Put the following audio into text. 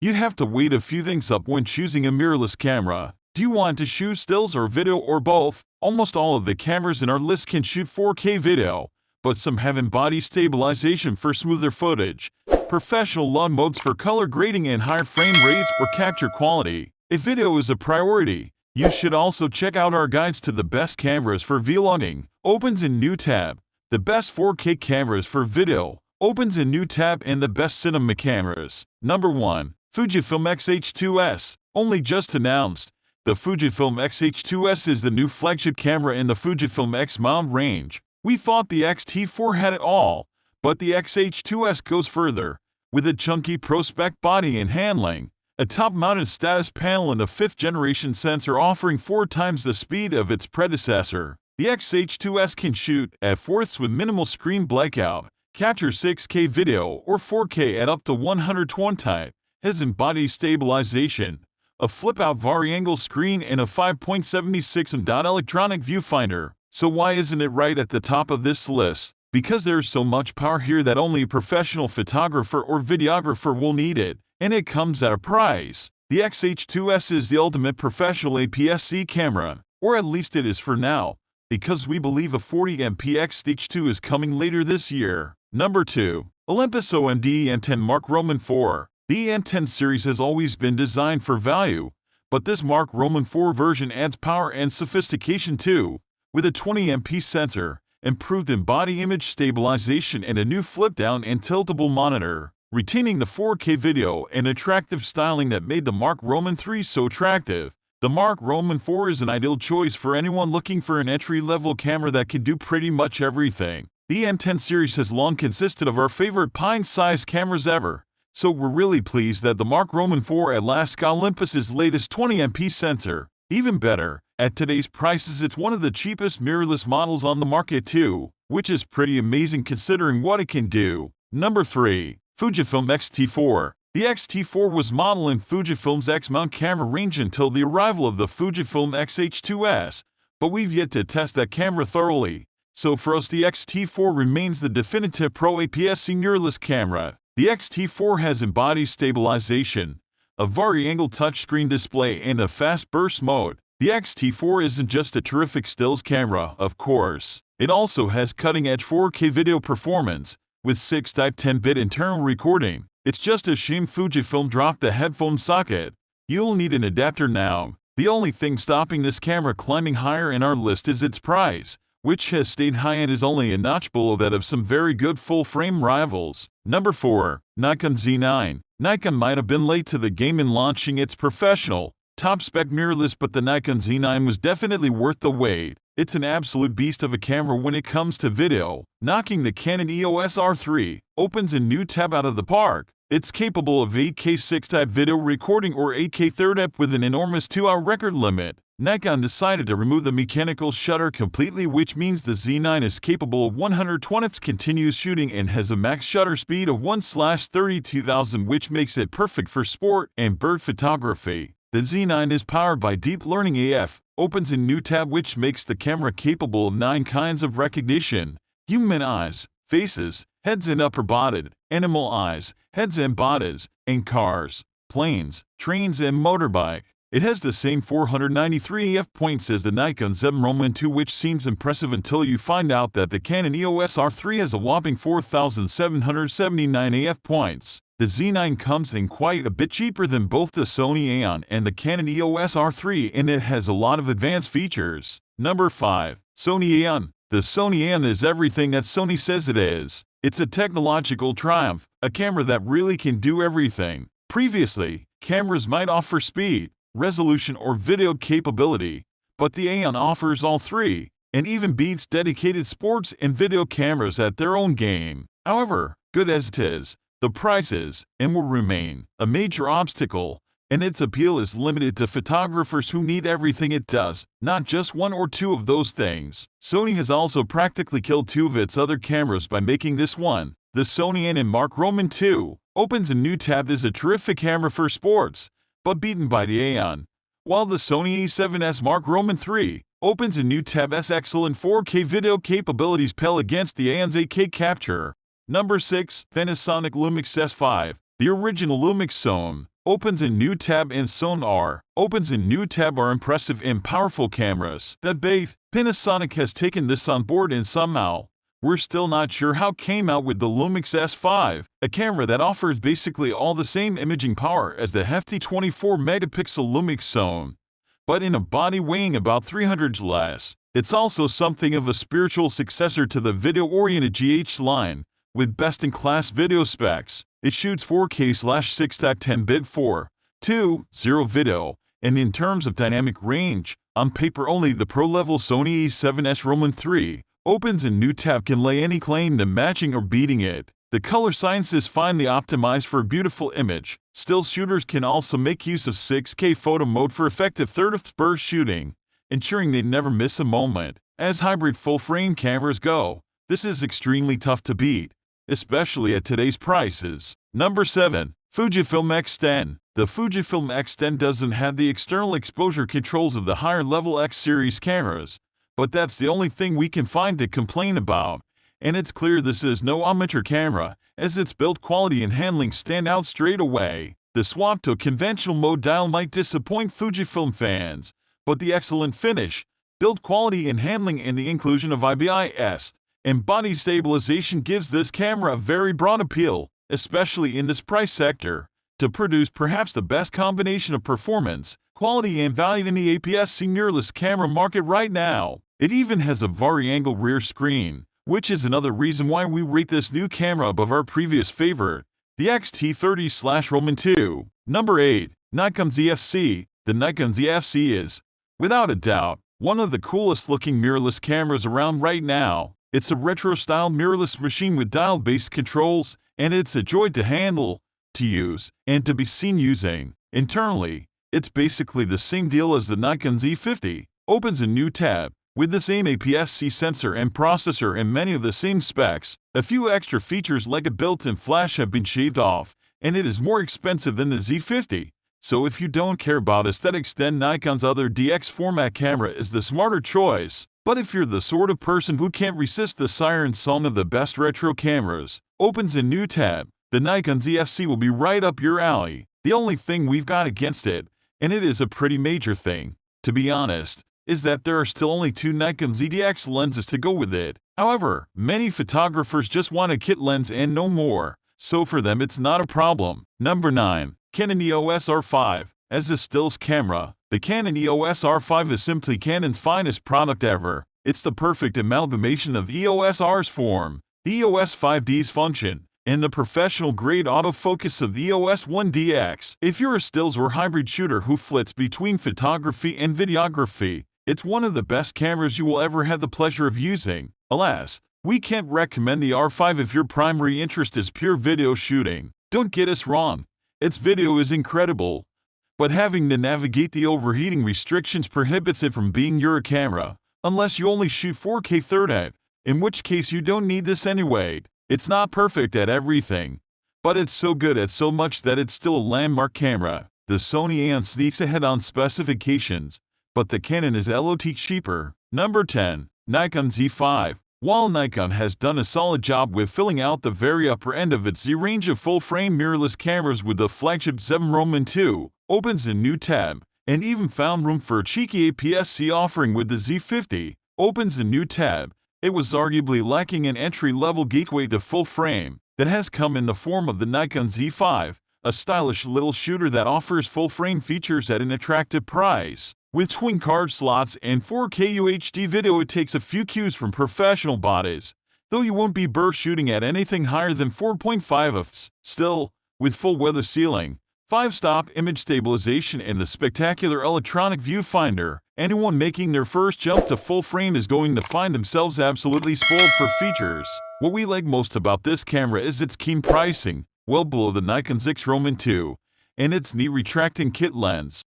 You have to weigh a few things up when choosing a mirrorless camera. Do you want to shoot stills or video or both? Almost all of the cameras in our list can shoot 4K video, but some have in-body stabilization for smoother footage, professional lawn modes for color grading and higher frame rates or capture quality. If video is a priority, you should also check out our guides to the best cameras for vlogging. Opens in new tab. The best 4K cameras for video. Opens in new tab and the best cinema cameras. Number 1. Fujifilm X-H2S. Only just announced. The Fujifilm X-H2S is the new flagship camera in the Fujifilm X mount range. We thought the X-T4 had it all, but the X-H2S goes further, with a chunky pro-spec body and handling, a top-mounted status panel and a 5th-generation sensor offering 4 times the speed of its predecessor. The X-H2S can shoot at f/4 with minimal screen blackout, capture 6K video or 4K at up to 120, has in-body stabilization, a flip-out vari-angle screen and a 5.76mm electronic viewfinder. So why isn't it right at the top of this list? Because there's so much power here that only a professional photographer or videographer will need it, and it comes at a price. The X-H2S is the ultimate professional APS-C camera, or at least it is for now, because we believe a 40MP X-H2 is coming later this year. Number 2. Olympus OMD EN10 Mark Roman IV. The EN10 series has always been designed for value, but this Mark Roman IV version adds power and sophistication too, with a 20MP sensor, improved in-body image stabilization and a new flip-down and tiltable monitor, retaining the 4K video and attractive styling that made the Mark Roman III so attractive. The Mark Roman IV is an ideal choice for anyone looking for an entry-level camera that can do pretty much everything. The EN10 series has long consisted of our favorite pint-sized cameras ever, so we're really pleased that the Mark Roman IV at last got Olympus's latest 20MP sensor. Even better, at today's prices it's one of the cheapest mirrorless models on the market too, which is pretty amazing considering what it can do. Number 3. Fujifilm X-T4. The X-T4 was modeled in Fujifilm's X-mount camera range until the arrival of the Fujifilm X-H2S, but we've yet to test that camera thoroughly. So for us the X-T4 remains the definitive Pro APS-C mirrorless camera. The X-T4 has in-body stabilization, a vari-angle touchscreen display and a fast burst mode. The X-T4 isn't just a terrific stills camera, of course. It also has cutting-edge 4K video performance, with 6-type 10-bit internal recording. It's just a shame Fujifilm dropped the headphone socket. You'll need an adapter now. The only thing stopping this camera climbing higher in our list is its price, which has stayed high and is only a notch below that of some very good full-frame rivals. Number 4. Nikon Z9. Nikon might have been late to the game in launching its professional, top-spec mirrorless, but the Nikon Z9 was definitely worth the wait. It's an absolute beast of a camera when it comes to video, knocking the Canon EOS R5, opens a new tab out of the park. It's capable of 8K 6-type video recording or 8K 30p with an enormous 2-hour record limit. Nikon decided to remove the mechanical shutter completely, which means the Z9 is capable of 120fps continuous shooting and has a max shutter speed of 1/32,000, which makes it perfect for sport and bird photography. The Z9 is powered by Deep Learning AF, opens a new tab which makes the camera capable of 9 kinds of recognition: human eyes, faces, heads and upper-bodied, animal eyes, heads and bodies, and cars, planes, trains and motorbike. It has the same 493 AF points as the Nikon Z Roman II, which seems impressive until you find out that the Canon EOS R5 has a whopping 4,779 AF points. The Z9 comes in quite a bit cheaper than both the Sony A1 and the Canon EOS R5, and it has a lot of advanced features. Number 5. Sony A1. The Sony A1 is everything that Sony says it is. It's a technological triumph, a camera that really can do everything. Previously, cameras might offer speed, resolution or video capability, but the A1 offers all three, and even beats dedicated sports and video cameras at their own game. However, good as it is, the price is, and will remain, a major obstacle, and its appeal is limited to photographers who need everything it does, not just one or two of those things. Sony has also practically killed 2 of its other cameras by making this one. The Sony A1 Mark Roman II opens a new tab is a terrific camera for sports, but beaten by the A1, while the Sony A7S Mark Roman III opens a new tab as excellent 4K video capabilities pale against the A1's 8K capture. Number 6. Panasonic Lumix S5. The original Lumix phone, opens a new tab, and Sonar opens a new tab are impressive and powerful cameras that bathe. Panasonic has taken this on board, and somehow we're still not sure how came out with the Lumix S5, a camera that offers basically all the same imaging power as the hefty 24-megapixel Lumix Zone, but in a body weighing about 300 less. It's also something of a spiritual successor to the video-oriented GH line, with best-in-class video specs. It shoots 4K/6.10 4:2:0 video, and in terms of dynamic range, on paper only the pro-level Sony A7S opens a new tab can lay any claim to matching or beating it. The color science is finely optimized for a beautiful image. Still shooters can also make use of 6K photo mode for effective third-of-burst shooting, ensuring they never miss a moment. As hybrid full-frame cameras go, this is extremely tough to beat, especially at today's prices. Number 7. Fujifilm X-10. The Fujifilm X-10 doesn't have the external exposure controls of the higher-level X series cameras, but that's the only thing we can find to complain about. And it's clear this is no amateur camera, as its build quality and handling stand out straight away. The swap to conventional mode dial might disappoint Fujifilm fans, but the excellent finish, build quality and handling, and the inclusion of IBIS and body stabilization gives this camera a very broad appeal, especially in this price sector, to produce perhaps the best combination of performance, quality, and value in the APS-C mirrorless camera market right now. It even has a vari-angle rear screen, which is another reason why we rate this new camera above our previous favorite, the X-T30/2. Number 8. Nikon Z. The Nikon Z is, without a doubt, one of the coolest looking mirrorless cameras around right now. It's a retro-style mirrorless machine with dial-based controls, and it's a joy to handle, to use, and to be seen using. Internally, it's basically the same deal as the Nikon Z50. Opens a new tab, with the same APS-C sensor and processor and many of the same specs. A few extra features like a built-in flash have been shaved off, and it is more expensive than the Z50. So if you don't care about aesthetics, then Nikon's other DX format camera is the smarter choice. But if you're the sort of person who can't resist the siren song of the best retro cameras, opens a new tab, the Nikon Z will be right up your alley. The only thing we've got against it, and it is a pretty major thing, to be honest, is that there are still only 2 Nikon ZDX lenses to go with it. However, many photographers just want a kit lens and no more, so for them it's not a problem. Number 9. Canon EOS R5. As a stills camera, the Canon EOS R5 is simply Canon's finest product ever. It's the perfect amalgamation of EOS R's form, the EOS 5D's function, and the professional-grade autofocus of the EOS 1DX. If you're a stills or hybrid shooter who flits between photography and videography, it's one of the best cameras you will ever have the pleasure of using. Alas, we can't recommend the R5 if your primary interest is pure video shooting. Don't get us wrong, its video is incredible, but having to navigate the overheating restrictions prohibits it from being your camera, unless you only shoot 4K 30, in which case you don't need this anyway. It's not perfect at everything, but it's so good at so much that it's still a landmark camera. The Sony A1 sneaks ahead on specifications, but the Canon is a lot cheaper. Number 10. Nikon Z5. While Nikon has done a solid job with filling out the very upper end of its Z range of full-frame mirrorless cameras with the flagship Z2, opens a new tab, and even found room for a cheeky APS-C offering with the Z50, opens a new tab. It was arguably lacking an entry-level gateway to full-frame that has come in the form of the Nikon Z5, a stylish little shooter that offers full-frame features at an attractive price. With twin card slots and 4K UHD video, it takes a few cues from professional bodies, though you won't be burst shooting at anything higher than 4.5 fps. Still, with full weather sealing, 5-stop image stabilization, and the spectacular electronic viewfinder, anyone making their first jump to full frame is going to find themselves absolutely spoiled for features. What we like most about this camera is its keen pricing, well below the Nikon Z2, and its neat retracting kit lens.